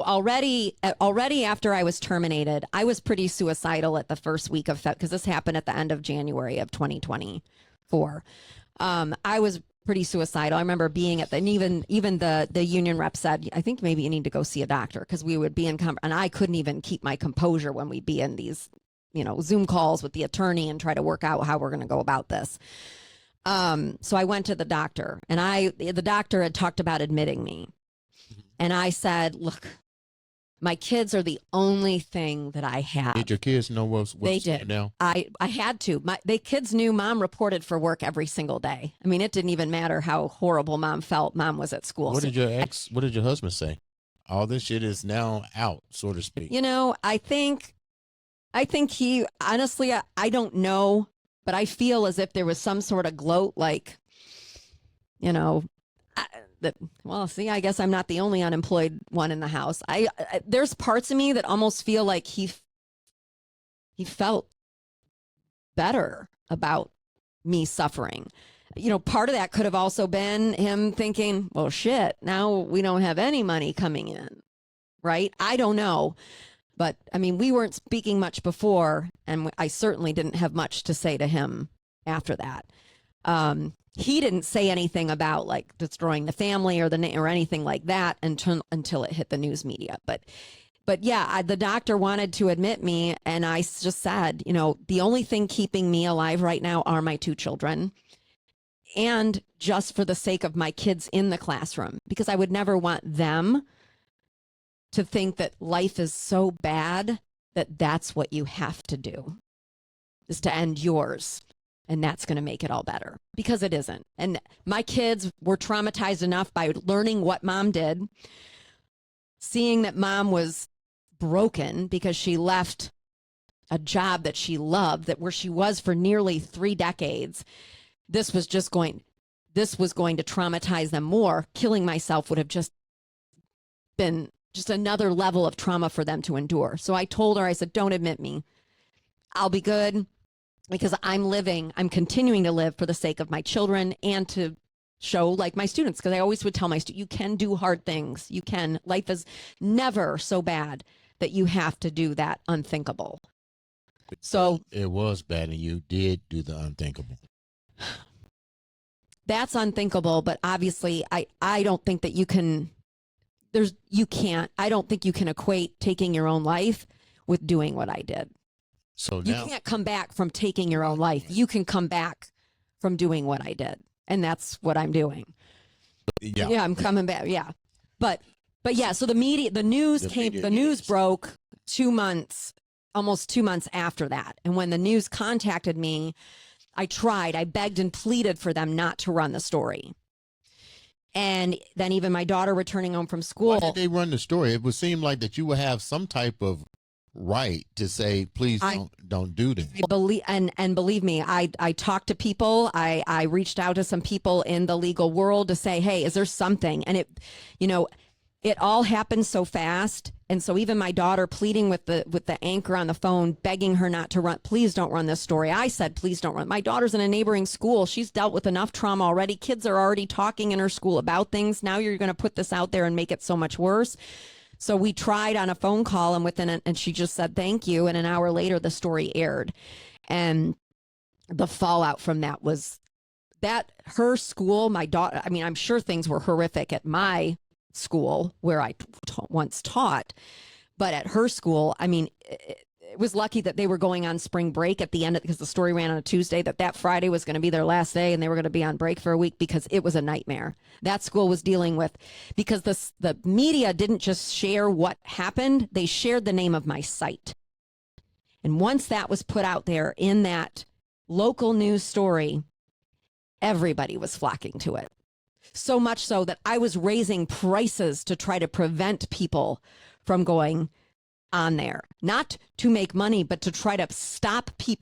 already after I was terminated, I was pretty suicidal at the first week of Feb, because this happened at the end of January of 2024. I was pretty suicidal. I remember being at and even the union rep said, I think maybe you need to go see a doctor, because we would be in and I couldn't even keep my composure when we'd be in these, Zoom calls with the attorney and try to work out how we're going to go about this. So I went to the doctor, and the doctor had talked about admitting me. And I said, look, my kids are the only thing that I have. Did your kids know what's they did now? I had to. The kids knew Mom reported for work every single day. I mean, it didn't even matter how horrible Mom felt. Mom was at school. What did your husband say? All this shit is now out, so to speak. I think he, honestly, I don't know, but I feel as if there was some sort of gloat, like, well, see, I guess I'm not the only unemployed one in the house. There's parts of me that almost feel like he felt better about me suffering. Part of that could have also been him thinking, well, shit, now we don't have any money coming in, right? I don't know. But I mean, we weren't speaking much before, and I certainly didn't have much to say to him after that. He didn't say anything about like destroying the family or anything like that until it hit the news media. But yeah, the doctor wanted to admit me, and I just said, the only thing keeping me alive right now are my 2 children, and just for the sake of my kids in the classroom, because I would never want them to think that life is so bad that that's what you have to do, is to end yours. And that's going to make it all better, because it isn't. And my kids were traumatized enough by learning what Mom did, seeing that Mom was broken because she left a job that she loved, where she was for nearly 3 decades. This was going to traumatize them more. Killing myself would have just been just another level of trauma for them to endure. So I told her, I said, don't admit me. I'll be good. Because I'm continuing to live for the sake of my children and to show like my students. Because I always would tell my students, you can do hard things. You can. Life is never so bad that you have to do that unthinkable. So it was bad, and you did do the unthinkable. That's unthinkable, but obviously I don't think that you can. I don't think you can equate taking your own life with doing what I did. So you can't come back from taking your own life. You can come back from doing what I did. And that's what I'm doing. Yeah, I'm coming back. Yeah. But yeah, so the news broke 2 months, almost 2 months after that. And when the news contacted me, I begged and pleaded for them not to run the story. And then even my daughter returning home from school. Why did they run the story? It would seem like that you would have some type of right to say, please don't do this. Believe me, I talked to people. I reached out to some people in the legal world to say, hey, is there something? And it all happened so fast. And so even my daughter pleading with the anchor on the phone, begging her not to run, please don't run this story. I said, please don't run. My daughter's in a neighboring school. She's dealt with enough trauma already. Kids are already talking in her school about things. Now you're going to put this out there and make it so much worse. So we tried on a phone call, and she just said, thank you. And an hour later, the story aired. And the fallout from that was that her school, my daughter, I mean, I'm sure things were horrific at my school where I once taught, but at her school, I mean, it was lucky that they were going on spring break at the end because the story ran on a Tuesday, that Friday was going to be their last day and they were going to be on break for a week, because it was a nightmare. That school was dealing with, because the media didn't just share what happened, they shared the name of my site. And once that was put out there in that local news story, everybody was flocking to it. So much so that I was raising prices to try to prevent people from going on there, not to make money, but to try to stop people